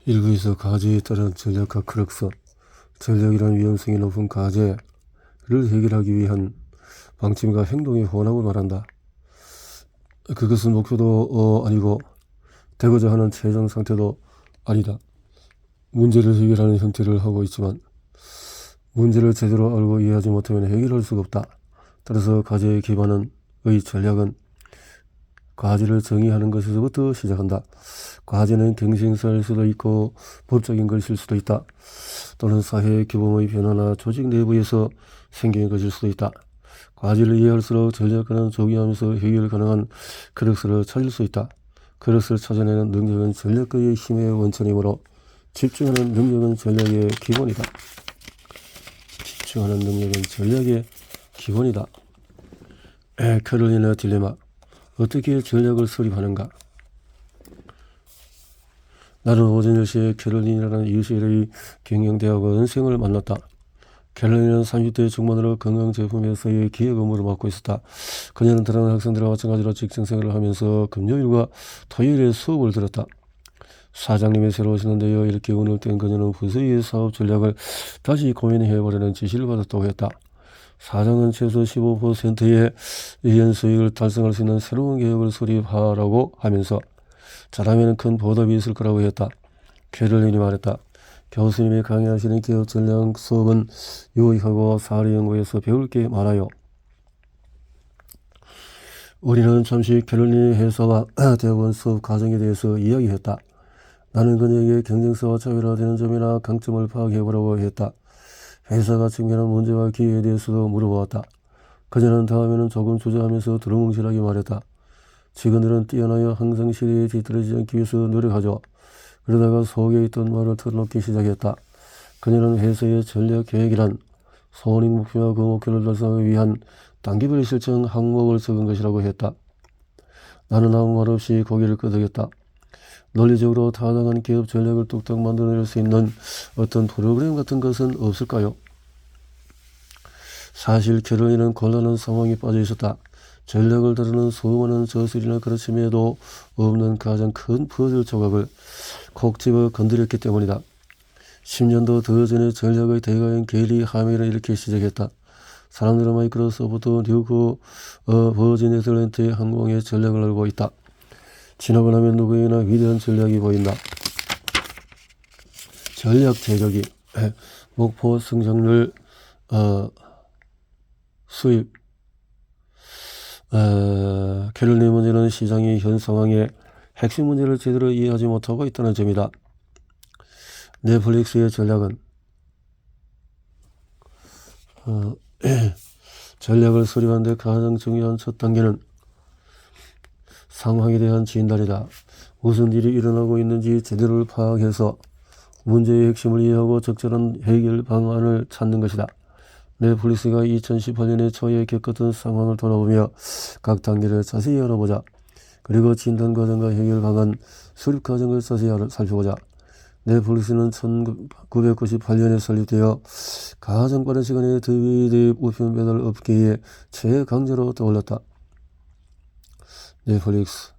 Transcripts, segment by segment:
일부에서 가제에 따른 전략과 크럭스, 전략이란 위험성이 높은 가제를 해결하기 위한 방침과 행동의 혼합을 말한다. 그것은 목표도 아니고 되고자 하는 최종 상태도 아니다. 문제를 해결하는 형태를 하고 있지만 문제를 제대로 알고 이해하지 못하면 해결할 수가 없다. 따라서 과제의 기반의 전략은 과제를 정의하는 것에서부터 시작한다. 과제는 경쟁사일 수도 있고 법적인 것일 수도 있다. 또는 사회의 규범의 변화나 조직 내부에서 생기는 것일 수도 있다. 과제를 이해할수록 전략가는 조기하면서 해결 가능한 그릇을 찾을 수 있다. 그릇을 찾아내는 능력은 전략가의 힘의 원천이므로 집중하는 능력은 전략의 기본이다. 집중하는 능력은 전략의 기본이다. 캐롤리나 딜레마. 어떻게 전략을 수립하는가? 나는 오전 10시에 캐롤린이라는 UCLA 경영대학원생을 만났다. 캐롤린은 30대 중반으로 건강제품회사의 기획 업무를 맡고 있었다. 그녀는 다른 학생들과 마찬가지로 직장생활을 하면서 금요일과 토요일에 수업을 들었다. 사장님이 새로 오시는데요. 이렇게 운을 뗀 그녀는 부서의 사업 전략을 다시 고민해보려는 지시를 받았다고 했다. 사장은 최소 15%의 연수익을 달성할 수 있는 새로운 계획을 수립하라고 하면서 잘하면 큰 보답이 있을 거라고 했다. 캐롤린이 말했다. 교수님이 강의하시는 기업 전략 수업은 유익하고 사례 연구에서 배울 게 많아요. 우리는 잠시 캐롤린의 회사와 대학원 수업 과정에 대해서 이야기했다. 나는 그녀에게 경쟁사와 차별화되는 점이나 강점을 파악해보라고 했다. 회사가 직면한 문제와 기회에 대해서도 물어보았다. 그녀는 다음에는 조금 주저하면서 두루뭉실하게 말했다. 직원들은 뛰어나여 항상 시대에 뒤떨어지지 않기 위해서 노력하죠. 그러다가 속에 있던 말을 털어놓기 시작했다. 그녀는 회사의 전략 계획이란 손익 목표와 그 목표를 달성하기 위한 단기별 실천 항목을 적은 것이라고 했다. 나는 아무 말 없이 고개를 끄덕였다. 논리적으로 타당한 기업 전략을 뚝딱 만들어낼 수 있는 어떤 프로그램 같은 것은 없을까요? 사실 캐롤린은 곤란한 상황에 빠져 있었다. 전략을 다루는 수많은 저술이나 가르침에도 없는 가장 큰 퍼즐 조각을 콕 집어 건드렸기 때문이다. 10년도 더 전에 전략의 대가인 게리 하멜은 이렇게 시작했다. 사람들은 마이크로소프트, 뉴크, 버진 애틀랜티의 항공의 전략을 알고 있다. 진압을 하면 누구에게나 위대한 전략이 보인다. 전략 제조기, 목표 성장률, 수입. 캐롤린의 문제는 시장의 현 상황에 핵심 문제를 제대로 이해하지 못하고 있다는 점이다. 넷플릭스의 전략은 전략을 수립하는 데 가장 중요한 첫 단계는 상황에 대한 진단이다. 무슨 일이 일어나고 있는지 제대로 파악해서 문제의 핵심을 이해하고 적절한 해결 방안을 찾는 것이다. 넷플릭스가 2018년에 초에 겪었던 상황을 돌아보며 각 단계를 자세히 알아보자. 그리고 진단 과정과 해결 방안, 수립 과정을 자세히 살펴보자. 넷플릭스는 1998년에 설립되어 가장 빠른 시간에 DVD 우편 배달 업계의 최강자로 떠올랐다. 넷플릭스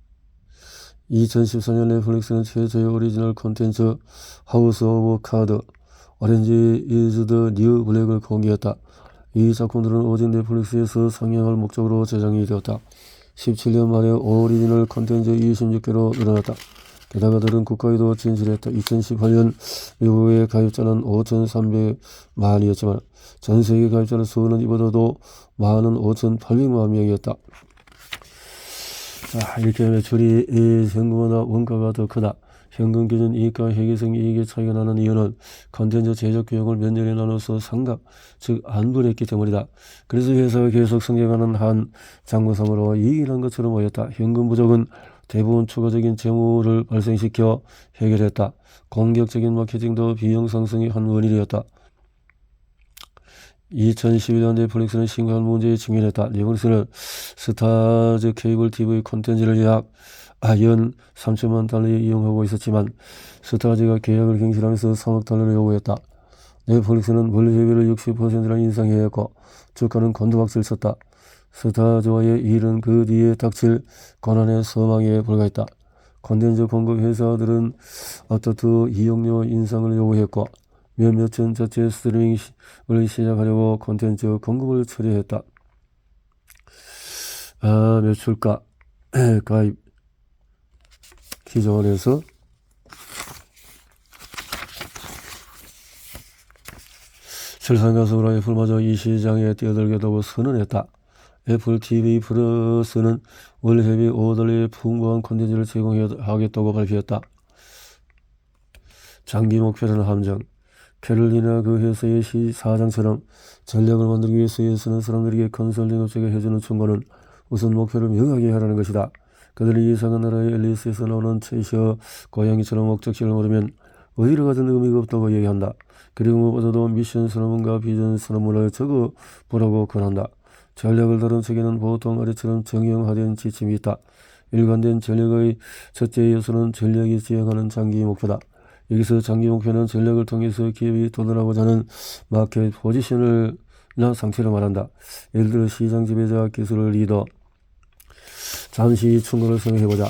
2014년 넷플릭스는 최초의 오리지널 콘텐츠 하우스 오브 카드, 오렌지 이즈 더 뉴 블랙을 공개했다. 이 작품들은 오직 넷플릭스에서 상영할 목적으로 제작이 되었다. 17년 만에 오리지널 콘텐츠 26개로 늘어났다. 게다가 다른 국가에도 진출했다. 2018년 미국의 가입자는 5,300만이었지만 전 세계 가입자는 수는 이보다도 많은 5,800만 명이었다. 자, 이렇게 매출이 현금보다 원가가 더 크다. 현금 기준 이익과 회계성 이익의 차이가 나는 이유는 컨텐츠 제작 비용을 몇 년에 나눠서 상각, 즉 안분했기 때문이다. 그래서 회사가 계속 성장하는 한 장부상으로 이익이 난 것처럼 보였다. 현금 부족은 대부분 추가적인 재물을 발생시켜 해결했다. 공격적인 마케팅도 비용 상승의 한 원인이었다. 2012년 넷플릭스는 심각한 문제에 직면했다. 넷플릭스는 스타즈 케이블 TV 콘텐츠를 연 3천만 달러에 이용하고 있었지만 스타즈가 계약을 갱신하면서 3억 달러를 요구했다. 넷플릭스는 원료회비를 60%나 인상해야 했고 주가는 곤두박질 쳤다. 스타즈와의 일은 그 뒤에 닥칠 고난의 소망에 불과했다. 콘텐츠 공급 회사들은 아파트 이용료 인상을 요구했고 몇몇은 자체 스트리밍을 시작하려고 콘텐츠 공급을 처리했다. 매출가 가입 기존에서 실상가속으로 애플마저 이 시장에 뛰어들겠다고 선언했다. 애플 TV 플러스는 월회비 5달러의 풍부한 콘텐츠를 제공하겠다고 발표했다. 장기 목표라는 함정. 캐롤리나 그 회사의 사장처럼 전략을 만들기 위해서는 사람들에게 컨설팅 업체가 해주는 충고는 우선 목표를 명확히 하라는 것이다. 그들이 이상한 나라의 앨리스에서 나오는 채셔 고양이처럼 목적지를 모르면 어디로 가든 의미가 없다고 얘기한다. 그리고 무엇보다도 미션 선언문과 비전 선언문을 적어보라고 권한다. 전략을 다룬 책에는 보통 아래처럼 정형화된 지침이 있다. 일관된 전략의 첫째 요소는 전략이 지향하는 장기 목표다. 여기서 장기 목표는 전략을 통해서 기업이 도달하고자 하는 마켓 포지션을나 상태를 말한다. 예를 들어 시장 지배자, 기술 리더. 잠시 충고를 생각해보자.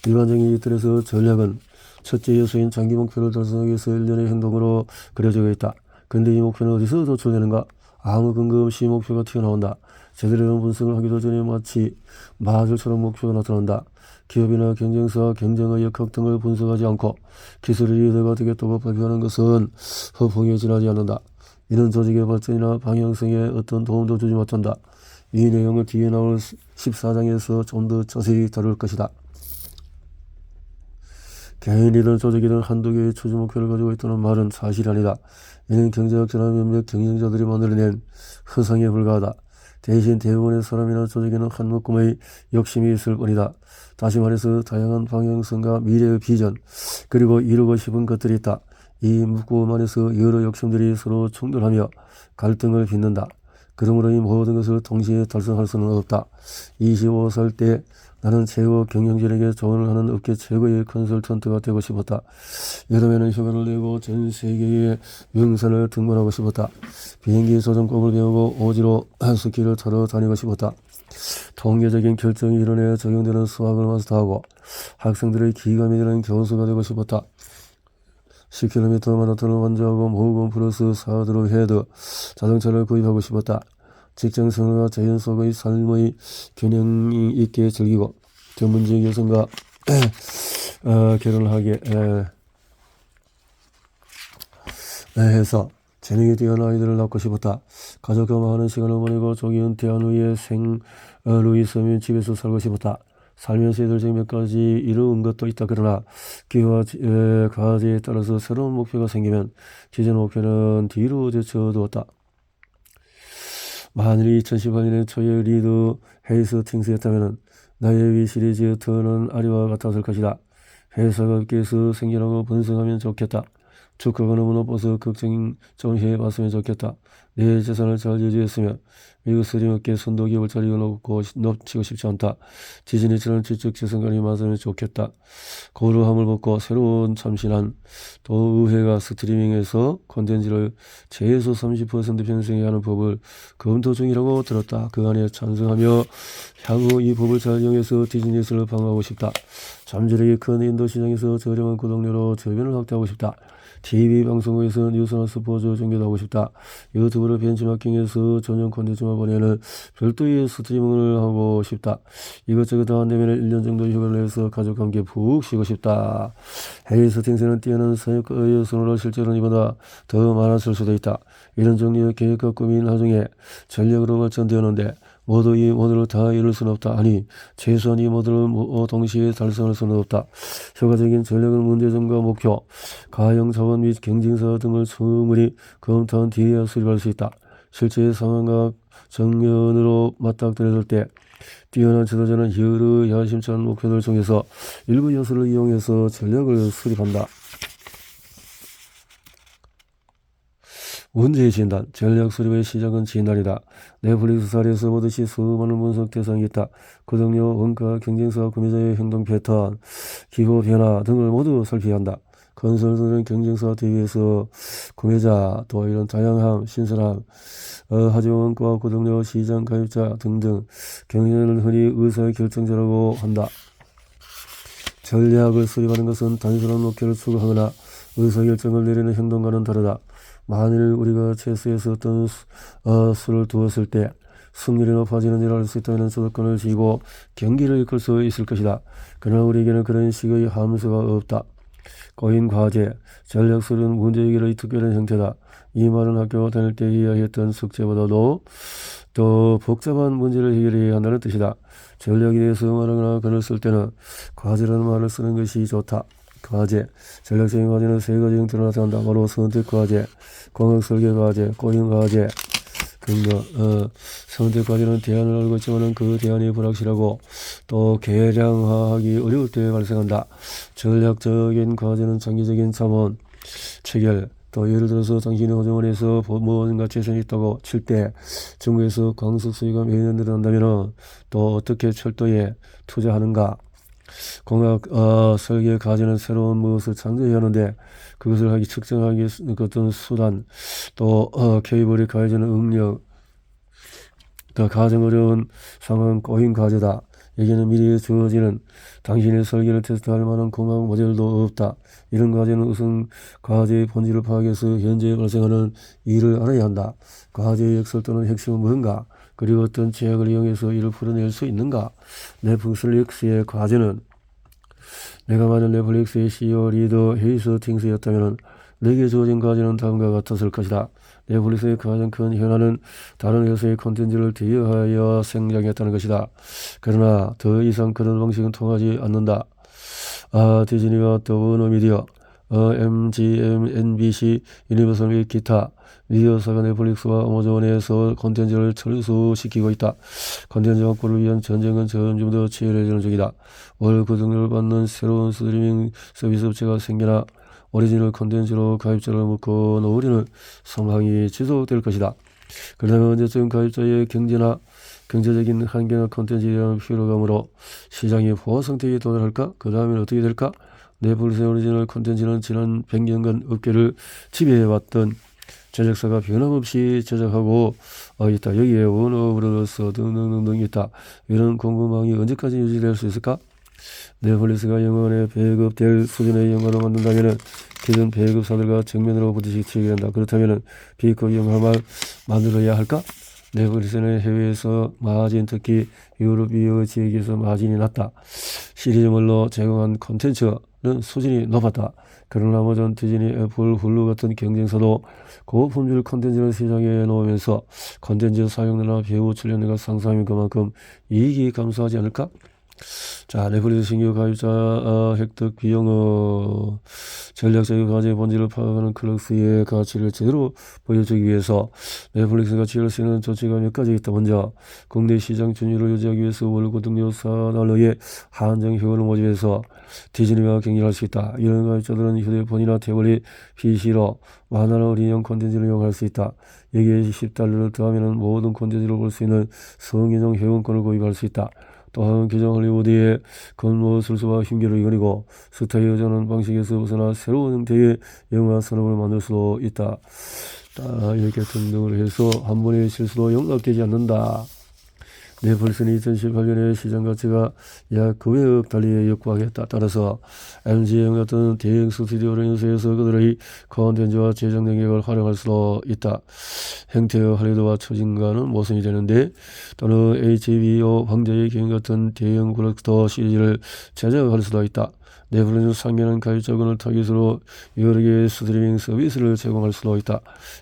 일반적인 이들에서 전략은 첫째 요소인 장기 목표를 달성하기 위해서 일련의 행동으로 그려져 있다. 근데 이 목표는 어디서 도출되는가? 아무 근거 없이 목표가 튀어나온다. 제대로 된 분석을 하기도 전에 마치 마술처럼 목표가 나타난다. 기업이나 경쟁사와 경쟁의 역학 등을 분석하지 않고 기술의 리더가 되겠다고 발표하는 것은 허풍에 지나지 않는다. 이는 조직의 발전이나 방향성에 어떤 도움도 주지 못한다. 이 내용을 뒤에 나올 14장에서 좀 더 자세히 다룰 것이다. 개인이든 조직이든 한두 개의 추진 목표를 가지고 있다는 말은 사실이 아니다. 이는 경제학자나 몇몇 경쟁자들이 만들어낸 허상에 불과하다. 대신 대부분의 사람이나 조직에는 한 묶음의 욕심이 있을 뿐이다. 다시 말해서 다양한 방향성과 미래의 비전, 그리고 이루고 싶은 것들이 있다. 이 묶음 안에서 여러 욕심들이 서로 충돌하며 갈등을 빚는다. 그러므로 이 모든 것을 동시에 달성할 수는 없다. 25살 때 나는 최고 경영진에게 조언을 하는 업계 최고의 컨설턴트가 되고 싶었다. 여름에는 휴가를 내고 전 세계의 명산을 등반하고 싶었다. 비행기 조종법을 배우고 오지로 스키를 타러 다니고 싶었다. 통계적인 결정 이론에 적용되는 수학을 마스터하고 학생들의 기감이 되는 교수가 되고 싶었다. 10km 마라톤을 완주하고 모금 플러스 4드로 헤드 자동차를 구입하고 싶었다. 직장생활과 자연 속의 삶의 균형 있게 즐기고 전문직 여성과 결혼을 하게 해서 재능이 뛰어난 아이들을 낳고 싶었다. 가족과 많은 시간을 보내고 조기 은퇴한 후에 생루이 서면 집에서 살고 싶었다. 살면서 이들 중 몇 가지 이루은 것도 있다. 그러나 기회와 과제에 따라서 새로운 목표가 생기면 기존 목표는 뒤로 제쳐두었다. 만일 2018년에 초에 리드 헤이스팅스였다면 나의 위 시리즈 터는 아리와 같았을 것이다. 회사가 업계에서 생겨나고 번성하면 좋겠다. 주가가 너무 높아서 걱정 좀 해봤으면 좋겠다. 내 재산을 잘 유지했으며 미국 스트리밍업계 선도기업을 잘 놓치고 싶지 않다. 디즈니처럼 지적 재산관이 맞으면 좋겠다. 고루함을 벗고 새로운 참신한 또 의회가 스트리밍에서 콘텐츠를 최소 30% 편성해야 하는 법을 검토 중이라고 들었다. 그 안에 찬성하며 향후 이 법을 잘 이용해서 디즈니스를 방어하고 싶다. 잠재력이 큰 인도 시장에서 저렴한 구독료로 저변을 확대하고 싶다. TV 방송국에서 뉴스나 스포츠 중계도 하고 싶다. 유튜브를 벤치마킹해서 전용 콘텐츠만 보내는 별도의 스트리밍을 하고 싶다. 이것저것 다 안되면 1년 정도 휴가를 내서 가족과 함께 푹 쉬고 싶다. 헤이스팅스는 뛰어난 사역가의 손으로 실제로는 이보다 더 많았을 수도 있다. 이런 종류의 계획과 꿈이 나중에 전략으로 발전되었는데 모두 이 모두를 다 이룰 수는 없다. 아니 최소한 이 모두를 동시에 달성할 수는 없다. 효과적인 전략은 문제점과 목표, 가용 자원 및 경쟁사 등을 충분히 검토한 뒤에야 수립할 수 있다. 실제 상황과 정면으로 맞닥뜨렸을 때 뛰어난 지도자는 여러 야심찬 목표들 중에서 일부 요소를 이용해서 전략을 수립한다. 문제의 진단, 전략 수립의 시작은 진단이다. 넷플릭스 사례에서 보듯이 수많은 분석 대상이 있다. 구독료, 원가, 경쟁사, 구매자의 행동 패턴, 기호 변화 등을 모두 살펴야 한다. 컨설턴트는 경쟁사와 대비해서 구매자, 또 이런 다양함, 신선함, 하지만 원가와 구독료, 시장 가입자 등등 경쟁을 흔히 의사결정자라고 한다. 전략을 수립하는 것은 단순한 목표를 추구하거나 의사결정을 내리는 행동과는 다르다. 만일 우리가 체스에서 어떤 수를 두었을 때 승률이 높아지는 일을 할 수 있다면 주도권을 쥐고 경기를 이끌 수 있을 것이다. 그러나 우리에게는 그런 식의 함수가 없다. 거인 과제, 전략 수는 문제 해결의 특별한 형태다. 이 말은 학교 다닐 때 이야기했던 숙제보다도 더 복잡한 문제를 해결해야 한다는 뜻이다. 전략에 대해서 말하거나 글을 쓸 때는 과제라는 말을 쓰는 것이 좋다. 과제, 전략적인 과제는 세 가지 형태로 나타난다. 바로 선택 과제, 공학 설계 과제, 꼬인 과제, 근거. 선택 과제는 대안을 알고 있지만 그 대안이 불확실하고 또 계량화하기 어려울 때 발생한다. 전략적인 과제는 장기적인 자본, 체결, 또 예를 들어서 당신이 호주머니에서 무언가 재산이 있다고 칠 때 정부에서 광석 수요가 매년 늘어난다면 또 어떻게 철도에 투자하는가. 공학 설계 과제는 새로운 무엇을 창조해야 하는데 그것을 하기 측정하기 위해서 어떤 수단, 또 케이블이 가해지는 응력, 더 가장 어려운 상황은 꼬인 과제다. 여기는 미리 주어지는 당신의 설계를 테스트할 만한 공학 모델도 없다. 이런 과제는 우선 과제의 본질을 파악해서 현재 발생하는 일을 알아야 한다. 과제의 역설 또는 핵심은 무엇인가? 그리고 어떤 제약을 이용해서 이를 풀어낼 수 있는가? 넷플릭스의 과제는 내가 만약 넷플릭스의 CEO 리더 헤이스 팅스였다면 내게 주어진 과제는 다음과 같았을 것이다. 넷플릭스의 가장 큰 현안은 다른 회사의 콘텐츠를 대여하여 생장했다는 것이다. 그러나 더 이상 그런 방식은 통하지 않는다. 디즈니와 더 워너미디어, MGM, NBC, 유니버설 및 기타 미디어사가 넷플릭스와 아마존에서 콘텐츠를 철수시키고 있다. 콘텐츠 확보를 위한 전쟁은 점점 더 치열해지는 중이다. 월 구독료를 받는 새로운 스트리밍 서비스 업체가 생겨나 오리지널 콘텐츠로 가입자를 묶어 놓으려는 상황이 지속될 것이다. 그러나 언제쯤 가입자의 경제적인 한계나 콘텐츠에 대한 피로감으로 시장이 포화 상태에 도달할까? 그 다음엔 어떻게 될까? 넷플릭스 오리지널 콘텐츠는 지난 100년간 업계를 지배해왔던 제작사가 변함없이 제작하고 있다. 여기에 워너브라더스 등등등등 있다. 이런 공급망이 언제까지 유지될 수 있을까? 넷플릭스가 영원에 배급될 수준의 영화를 만든다면 기존 배급사들과 정면으로 부딪히게 된다. 그렇다면 B급 영화만 만들어야 할까? 넷플릭스는 해외에서 마진, 특히 유럽 미국 지역에서 마진이 낮다. 시리즈물로 제공한 콘텐츠는 수준이 높았다. 그러나 아마존, 디즈니, 애플, 훌루 같은 경쟁사도 고품질 콘텐츠를 시장에 놓으면서 콘텐츠 사용료나 배우 출연료가 상승하면 그만큼 이익이 감소하지 않을까? 자, 넷플릭스 신규 가입자 획득 비용 전략적인 과제의 본질을 파악하는 클럭스의 가치를 제대로 보여주기 위해서 넷플릭스가 취할 수 있는 조치가 몇 가지 있다. 먼저 국내 시장 진입을 유지하기 위해서 월 구독료 $4의 한정 효율을 모집해서 디즈니와 경쟁할 수 있다. 이런 가입자들은 휴대폰이나 태블릿, PC로 만화나 어린이용 콘텐츠를 이용할 수 있다. 여기에 $10를 더하면 모든 콘텐츠를 볼 수 있는 성인용 회원권을 구입할 수 있다. 또한 기존 할리우드의 건모 술수와 흉기를 이겨내고 스타에 의존하는 방식에서 벗어나 새로운 형태의 영화 산업을 만들 수도 있다. 이렇게 등등을 해서 한 번의 실수도 용납되지 않는다. 넷플릭스는 2018년에 시장 가치가 약 900억 달러에 육박했다. 따라서 MGM 같은 대형 스튜디오 연수에서 그들의 콘텐츠와 제작 능력을 활용할 수도 있다. 행태의 할리우드와 처진과는 모순이 되는데, 또는 HBO 황제의 기행 같은 대형 블록버스터 시리즈를 제작할 수도 있다. 넷플릭스는 상면한 가입자금을 타깃으로 여러 개의 스트리밍 서비스를 제공할 수도 있다.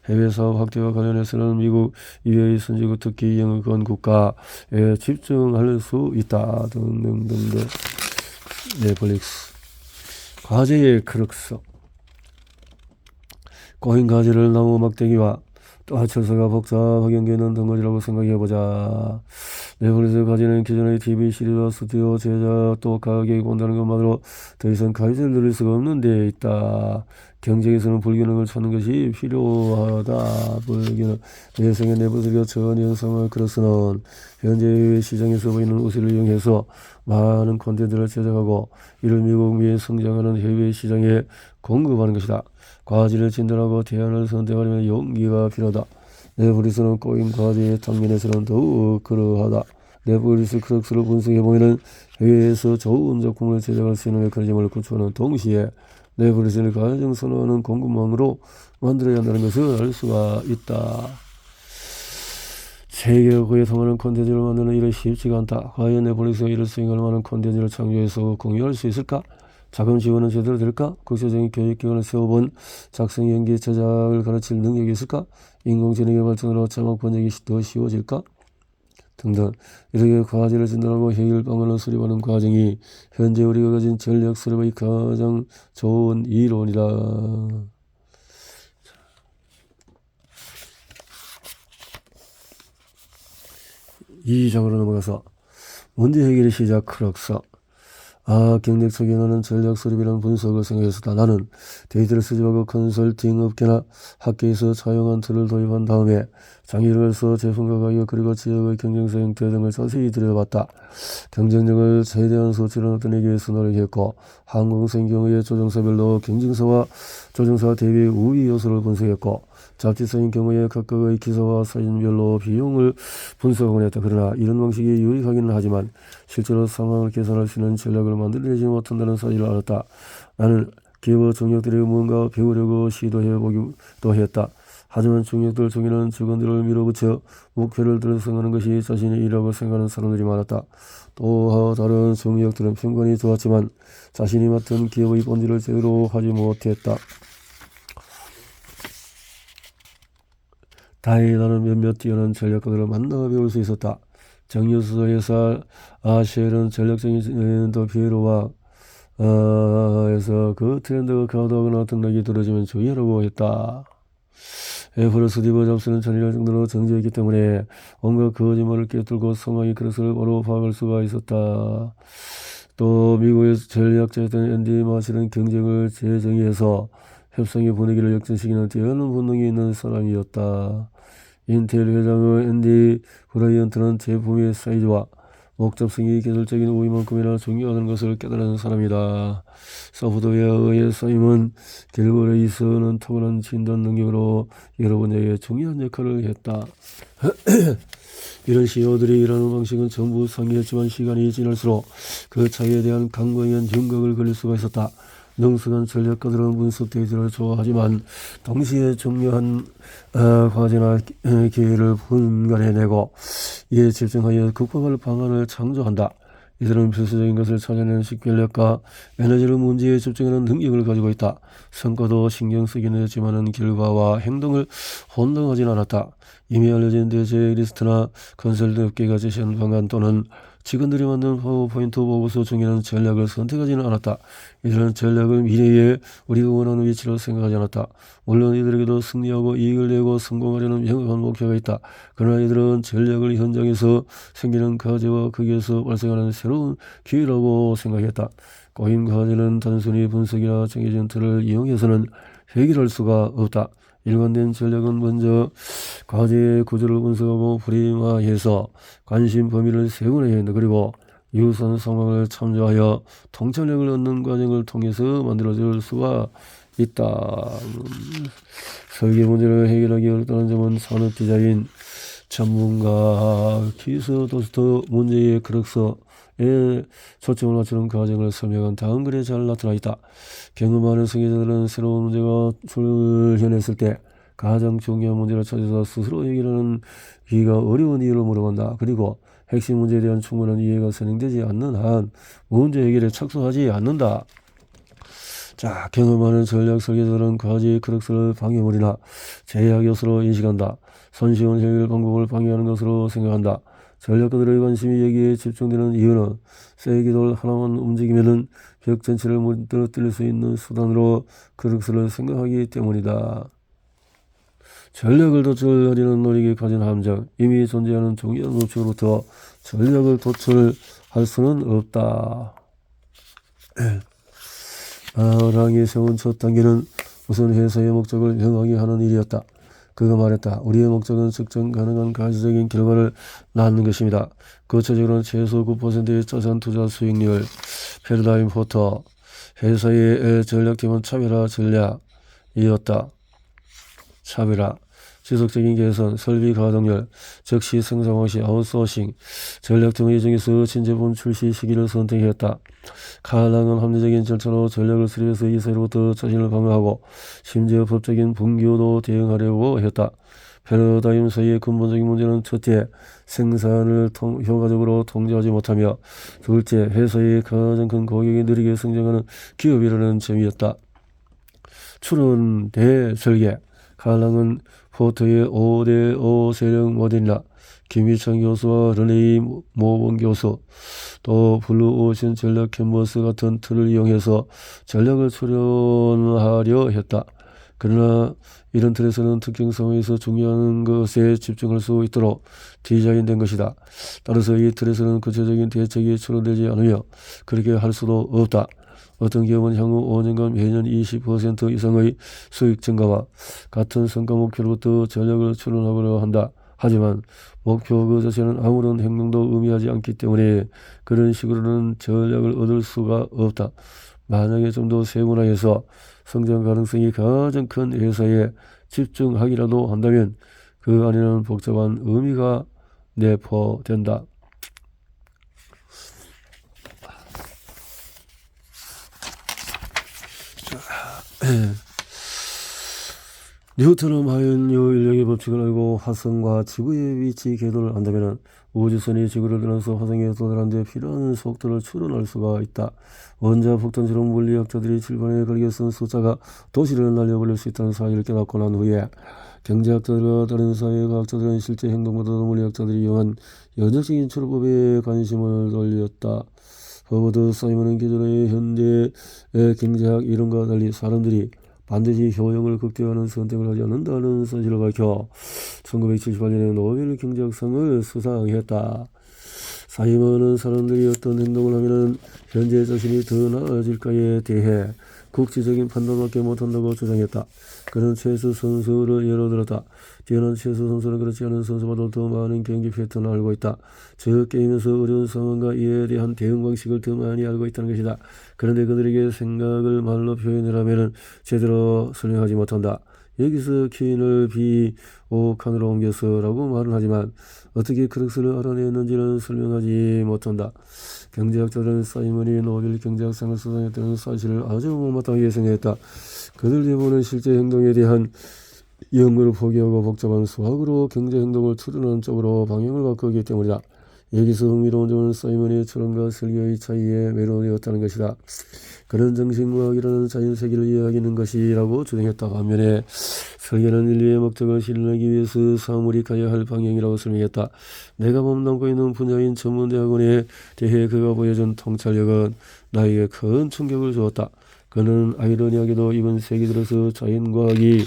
해외 사업 확대와 관련해서는 미국 이외의 선진국, 특히 영어권 국가에 집중할 수 있다. 등등등등. 넷플릭스 과제의 크럭스. 꼬인 과제를 나무 막대기와 또 하철서가 복잡하게 연결되는 덩어리라고 생각해보자. 넷플릭스 과제는 기존의 TV 시리즈와 스튜디오 제작 또 가격이 온다는 것만으로 더 이상 가입자를 늘릴 수가 없는 데 있다. 경쟁에서는 불균형을 찾는 것이 필요하다. 불균형. 내생의 넷플릭스가 전 영상을 크로스는 현재 시장에서 보이는 우세를 이용해서 많은 콘텐츠를 제작하고 이를 미국 및 성장하는 해외 시장에 공급하는 것이다. 과제를 진단하고 대안을 선택하려면 용기가 필요하다. 넷플릭스는 꼬인 과제의 당면에서는 더욱 그러하다. 네플릭스 크럭스를 분석해보면 해외에서 좋은 작품을 제작할 수 있는 메커니즘을 구축하는 동시에 네플릭스를 가장 선호하는 공급망으로 만들어야 한다는 것을 알 수가 있다. 세계고에 통하는 콘텐츠를 만드는 일은 쉽지가 않다. 과연 네플릭스가 이를 수행할 만한 콘텐츠를 창조해서 공유할 수 있을까? 자금 지원은 제대로 될까? 국제적인 교육기관을 세워본 작성, 연기, 제작을 가르칠 능력이 있을까? 인공지능의 발전으로 자막 번역이 더 쉬워질까? 등등. 이렇게 과제를 진단하고 해결 방안을 수립하는 과정이 현재 우리가 가진 전략 수립의 가장 좋은 이론이다. 이 장으로 넘어가서 문제 해결의 시작 크럭서. 경쟁 기능은 전략 수립이라는 분석을 생각했었다. 나는 데이터를 수집하고 컨설팅 업계나 학계에서 차용한 틀을 도입한 다음에 장기로서 제품과 가격 그리고 지역의 경쟁성 형태 등을 자세히 들여다봤다. 경쟁력을 최대한 수치로 나타내기 위해서 노력했고 항공사인 경우에 조종사별로 경쟁사와 조종사 대비 우위 요소를 분석했고 잡지사인 경우에 각각의 기사와 사진별로 비용을 분석하곤 했다. 그러나 이런 방식이 유익하기는 하지만 실제로 상황을 계산할 수 있는 전략을 만들어내지 못한다는 사실을 알았다. 나는 기업의 종역들이 무언가 배우려고 시도해보기도 했다. 하지만 종역들 중에는 직원들을 밀어붙여 목표를 달성하는 것이 자신의 일이라고 생각하는 사람들이 많았다. 또 다른 종역들은 평균이 좋았지만 자신이 맡은 기업의 본질을 제대로 하지 못했다. 다행히 나는 몇몇 뛰어난 전략가들을 만나 배울 수 있었다. 정유수에서 쉘은 전략적인 더 피에로와 에서 그 트렌드가 가다하거나 등락이 들어지면 주의하라고 했다. 애플 스티브 잡스는 전일할 정도로 정지했기 때문에 온갖 거짓말을 깨뚫고 상황이 그것을 바로 파악할 수가 있었다. 또 미국의 전략자였던 앤디 마실은 경쟁을 재정의해서 협상의 분위기를 역전시키는 뛰어난 본능이 있는 사람이었다. 인텔 회장의 앤디 브라이언트는 제품의 사이즈와 목적성이 기술적인 우위만큼이나 중요하다는 것을 깨달은 사람이다. 소프트웨어의 사이먼 길버레이스는 탁월한 진단 능력으로 여러 분야에 중요한 역할을 했다. 이런 CEO들이 일하는 방식은 전부 상이했지만 시간이 지날수록 그 차이에 대한 강경한 윤곽을 그릴 수가 있었다. 능숙한 전략가들은 분석 데이터를 좋아하지만 동시에 중요한 과제나 기회를 분간해내고 이에 집중하여 극복할 방안을 창조한다. 이들은 필수적인 것을 찾아내는 식별력과 에너지를 문제에 집중하는 능력을 가지고 있다. 성과도 신경 쓰기는 했지만 결과와 행동을 혼동하진 않았다. 이미 알려진 대체 리스트나 컨설팅 업계가 제시한 방안 또는 직원들이 만든 파워포인트 보고서 중에는 전략을 선택하지는 않았다. 이들은 전략을 미래에 우리가 원하는 위치로 생각하지 않았다. 물론 이들에게도 승리하고 이익을 내고 성공하려는 명확한 목표가 있다. 그러나 이들은 전략을 현장에서 생기는 과제와 거기에서 발생하는 새로운 기회라고 생각했다. 꼬인 과제는 단순히 분석이나 정해진 틀을 이용해서는 해결할 수가 없다. 일관된 전략은 먼저 과제의 구조를 분석하고 프레임화해서 관심 범위를 세분해야 한다. 그리고 유선 상황을 참조하여 통찰력을 얻는 과정을 통해서 만들어질 수가 있다. 설계 문제를 해결하기 어렵다는 점은 산업 디자인 전문가 키스 도스터 문제의 크럭서에 초점을 맞추는 과정을 설명한 다음 글에 잘 나타나 있다. 경험하는 성의자들은 새로운 문제가 출현했을 때 가장 중요한 문제를 찾아서 스스로 해결하는 기가 어려운 이유를 물어본다. 그리고 핵심 문제에 대한 충분한 이해가 선행되지 않는 한 문제 해결에 착수하지 않는다. 자, 경험하는 전략 설계자들은 과제의 크럭스를 방해물이나 제약 요소로 인식한다. 손쉬운 해결 방법을 방해하는 것으로 생각한다. 전략가들의 관심이 여기에 집중되는 이유는 쐐기돌 하나만 움직이면은 벽 전체를 무너뜨릴 수 있는 수단으로 크럭스를 생각하기 때문이다. 전략을 도출하려는 노력이 가진 함정, 이미 존재하는 중요한 목표로부터 전략을 도출할 수는 없다. 랑이 세운 첫 단계는 우선 회사의 목적을 명확히 하는 일이었다. 그가 말했다. 우리의 목적은 측정 가능한 가시적인 결과를 낳는 것입니다. 구체적으로는 최소 9%의 자산 투자 수익률, 패러다임 포터, 회사의 전략팀은 차별화 전략이었다. 차별화. 지속적인 개선, 설비 가동률, 즉시 생산화 시 아웃소싱, 전략 등의 중에서 신제품 출시 시기를 선택했다. 칼랑은 합리적인 절차로 전략을 수립해서 이사로부터 자신을 방어하고 심지어 법적인 분규도 대응하려고 했다. 패러다임사의 근본적인 문제는 첫째, 생산을 효과적으로 통제하지 못하며 둘째, 회사의 가장 큰 고객이 느리게 성장하는 기업이라는 점이었다. 추론 대설계 칼랑은 포트의 5대5 세력 모델이나 김희찬 교수와 르네이 모본 교수, 또 블루오션 전략 캔버스 같은 틀을 이용해서 전략을 수련하려 했다. 그러나 이런 틀에서는 특정 상황에서 중요한 것에 집중할 수 있도록 디자인된 것이다. 따라서 이 틀에서는 구체적인 대책이 추론되지 않으며 그렇게 할 수도 없다. 어떤 기업은 향후 5년간 매년 20% 이상의 수익 증가와 같은 성과 목표로부터 전략을 추론하고자 한다. 하지만 목표 그 자체는 아무런 행동도 의미하지 않기 때문에 그런 식으로는 전략을 얻을 수가 없다. 만약에 좀 더 세분화해서 성장 가능성이 가장 큰 회사에 집중하기라도 한다면 그 안에는 복잡한 의미가 내포된다. 뉴턴은 하연유 인력의 법칙을 알고 화성과 지구의 위치 궤도를 안다면 우주선이 지구를 떠나서 화성에 도달하는 데 필요한 속도를 추론할 수가 있다. 원자 폭탄처럼 물리학자들이 칠판에 걸게 쓴 숫자가 도시를 날려버릴 수 있다는 사실을 깨닫고 난 후에 경제학자들과 다른 사회과학자들은 실제 행동보다도 물리학자들이 이용한 연역적인 추론법에 관심을 돌렸다. 허버드 사이먼은 기존의 현대의 경제학 이론과 달리 사람들이 반드시 효용을 극대화하는 선택을 하지 않는다는 사실을 밝혀 1978년에 노벨 경제학상을 수상했다. 사이먼은 사람들이 어떤 행동을 하면 현재 자신이 더 나아질까에 대해 국지적인 판단밖에 못한다고 주장했다. 그는 체스 선수를 예로 들었다. 뛰어난 체스 선수는 그렇지 않은 선수보다 더 많은 경기 패턴을 알고 있다. 저 게임에서 어려운 상황과 이에 대한 대응 방식을 더 많이 알고 있다는 것이다. 그런데 그들에게 생각을 말로 표현하려면 제대로 설명하지 못한다. 여기서 키인을 비옥한으로 옮겨서라고 말은 하지만 어떻게 크럭스를 알아냈는지는 설명하지 못한다. 경제학자들은 사이먼이 노벨 경제학상을 수상했다는 사실을 아주 못마땅하게 생각했다. 그들 대부분은 실제 행동에 대한 연구를 포기하고 복잡한 수학으로 경제 행동을 추론하는 쪽으로 방향을 바꾸기 때문이다. 여기서 흥미로운 점은 사이먼의 추론과 설계의 차이에 매료되었다는 것이다. 그는 정신과학이라는 자연세계를 이해하기는 것이라고 주장했다. 반면에 설계는 인류의 목적을 실현하기 위해서 사물이 가야 할 방향이라고 설명했다. 내가 몸담고 있는 분야인 전문대학원에 대해 그가 보여준 통찰력은 나에게 큰 충격을 주었다. 그는 아이러니하게도 이번 세기 들어서 자연과학이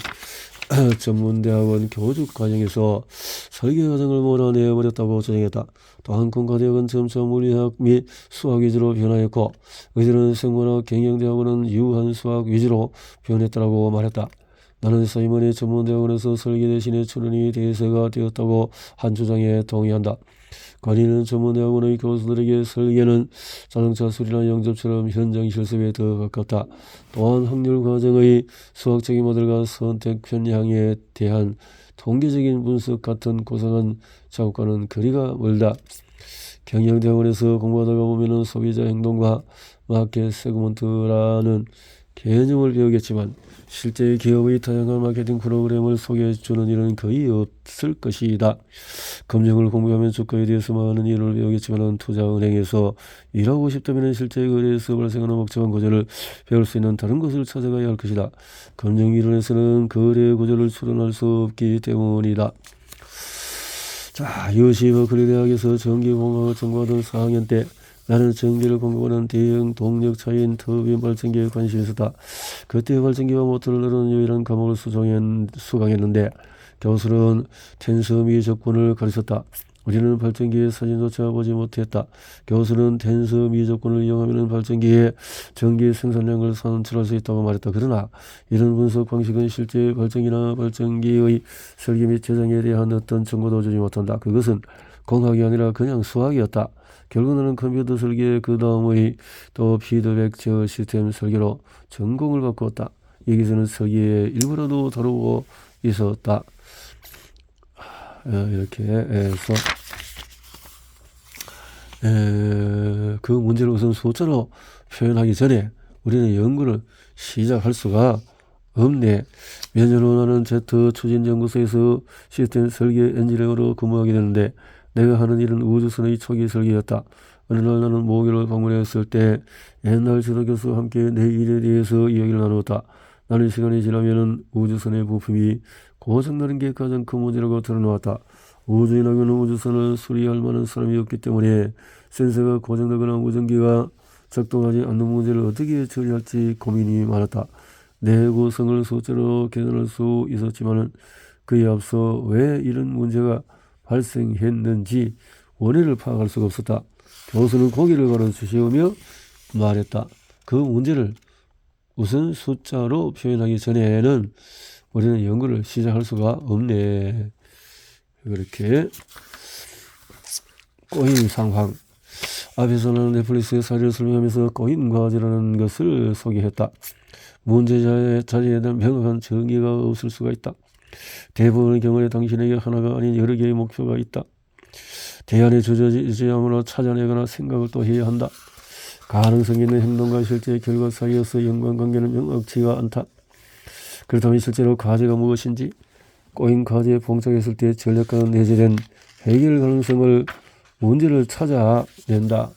전문대학원 교육 과정에서 설계 과정을 몰아내버렸다고 주장했다. 또한 공과대학은 점차 물리학 및 수학 위주로 변화했고 의대는 생물학 경영대학원은 유한 수학 위주로 변했다고 말했다. 나는 사이먼의 전문대학원에서 설계 대신에 추론이 대세가 되었다고 한 주장에 동의한다. 관리는 전문대학원의 교수들에게 설계는 자동차 수리나 영접처럼 현장 실습에 더 가깝다. 또한 확률 과정의 수학적인 모델과 선택 편향에 대한 통계적인 분석 같은 고상한 작업과는 거리가 멀다. 경영대학원에서 공부하다가 보면 소비자 행동과 마켓 세그먼트라는 개념을 배우겠지만 실제 기업의 다양한 마케팅 프로그램을 소개해주는 일은 거의 없을 것이다. 금융을 공부하면 주가에 대해서 많은 일을 배우겠지만 투자은행에서 일하고 싶다면 실제 거래에서 발생하는 복잡한 구조를 배울 수 있는 다른 곳을 찾아가야 할 것이다. 금융이론에서는 거래 구조를 추론할 수 없기 때문이다. 자, UC 버클리 대학에서 전기공학을 전공하던 4학년 때 나는 전기를 공급하는 대형 동력 차인 터빈 발전기에 관심이 있었다. 그때 발전기와 모터를 다루는 유일한 과목을 수강했는데 교수는 텐서 미적분을 가르쳤다. 우리는 발전기의 사진조차 보지 못했다. 교수는 텐서 미적분을 이용하면 발전기의 전기 생산량을 산출할 수 있다고 말했다. 그러나 이런 분석 방식은 실제 발전기나 발전기의 설계 및 제작에 대한 어떤 정보도 주지 못한다. 그것은 공학이 아니라 그냥 수학이었다. 결국 나는 컴퓨터 설계 그 다음의 또 피드백 제어 시스템 설계로 전공을 바꾸었다. 여기서는 설계의 일부라도 다루고 있었다. 이렇게 해서 그 문제를 우선 숫자로 표현하기 전에 우리는 연구를 시작할 수가 없네. 몇 년 후 나는 제트 추진연구소에서 시스템 설계 엔지니어로 근무하게 되는데 내가 하는 일은 우주선의 초기 설계였다. 어느 날 나는 모교를 방문했을 때 옛날 지도 교수와 함께 내 일에 대해서 이야기를 나누었다. 나는 시간이 지나면은 우주선의 부품이 고장나는 게 가장 큰 문제라고 드러나왔다. 우주에 나가는 우주선을 수리할 만한 사람이 없기 때문에 센서가 고장나거나 무전기가 작동하지 않는 문제를 어떻게 처리할지 고민이 많았다. 내 구성을 숫자로 계산할 수 있었지만은 그에 앞서 왜 이런 문제가 발생했는지 원인을 파악할 수가 없었다. 교수는 고개를 가로주시며 말했다. 그 문제를 우선 숫자로 표현하기 전에는 우리는 연구를 시작할 수가 없네. 그렇게 꼬임 상황. 앞에서는 넷플릭스의 사례를 설명하면서 꼬임 과제라는 것을 소개했다. 문제 자리에 대한 명확한 정의가 없을 수가 있다. 대부분의 경우에 당신에게 하나가 아닌 여러 개의 목표가 있다. 대안에 주저지지 않으나 찾아내거나 생각을 또 해야 한다. 가능성 있는 행동과 실제 결과 사이에서 연관관계는 명확치가 않다. 그렇다면 실제로 과제가 무엇인지 꼬인 과제에 봉착했을 때 전략가는 내재된 해결 가능성을 문제를 찾아낸다.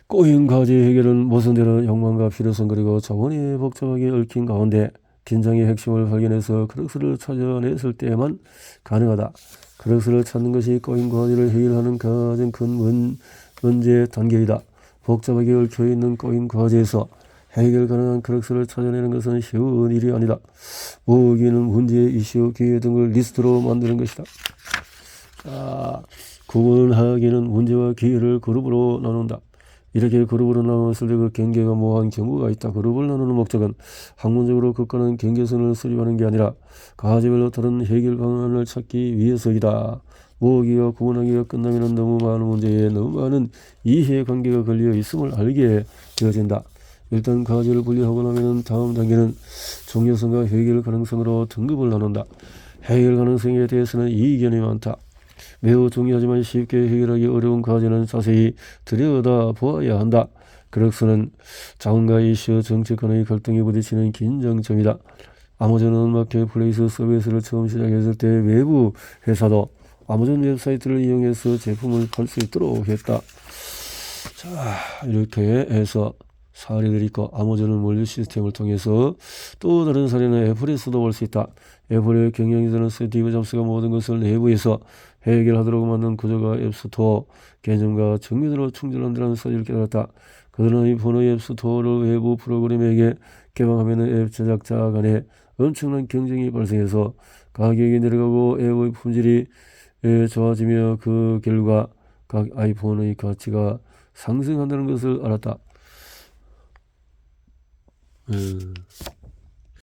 꼬인 과제 해결은 모순되는 욕망과 필요성 그리고 자원이 복잡하게 얽힌 가운데 긴장의 핵심을 발견해서 크럭스를 찾아냈을 때만 가능하다. 크럭스를 찾는 것이 꼬인 과제를 해결하는 가장 큰 문제 단계이다. 복잡하게 얽혀있는 꼬인 과제에서 해결 가능한 크럭스를 찾아내는 것은 쉬운 일이 아니다. 모으기는 문제, 이슈, 기회 등을 리스트로 만드는 것이다. 자, 구분하기는 문제와 기회를 그룹으로 나눈다. 이렇게 그룹으로 나눴을 때 그 경계가 모호한 경우가 있다. 그룹을 나누는 목적은 학문적으로 극과는 경계선을 수립하는 게 아니라 과제별로 다른 해결 방안을 찾기 위해서이다. 모으기와 구분하기가 끝나면 너무 많은 문제에 너무 많은 이해관계가 걸려 있음을 알게 되어진다. 일단 과제를 분리하고 나면 다음 단계는 중요성과 해결 가능성으로 등급을 나눈다. 해결 가능성에 대해서는 이견이 많다. 매우 중요하지만 쉽게 해결하기 어려운 과제는 자세히 들여다보아야 한다. 크럭스는 자원과 이슈, 정책 간의 갈등에 부딪히는 긴장점이다. 아마존은 마켓플레이스 서비스를 처음 시작했을 때 외부 회사도 아마존 웹사이트를 이용해서 제품을 팔 수 있도록 했다. 자, 이렇게 해서 사례들이 있고 아마존은 원료 시스템을 통해서 또 다른 사례는 애플에서도 볼 수 있다. 애플의 경영자는 스티브 잡스가 모든 것을 내부에서 해결하도록 만든 구조가 앱스토어 개념과 정면으로 충돌한다는 사실을 깨달았다. 그들은 이 번호의 앱스토어를 외부 프로그램에게 개방하면 앱 제작자 간에 엄청난 경쟁이 발생해서 가격이 내려가고 앱의 품질이 좋아지며 그 결과 각 아이폰의 가치가 상승한다는 것을 알았다.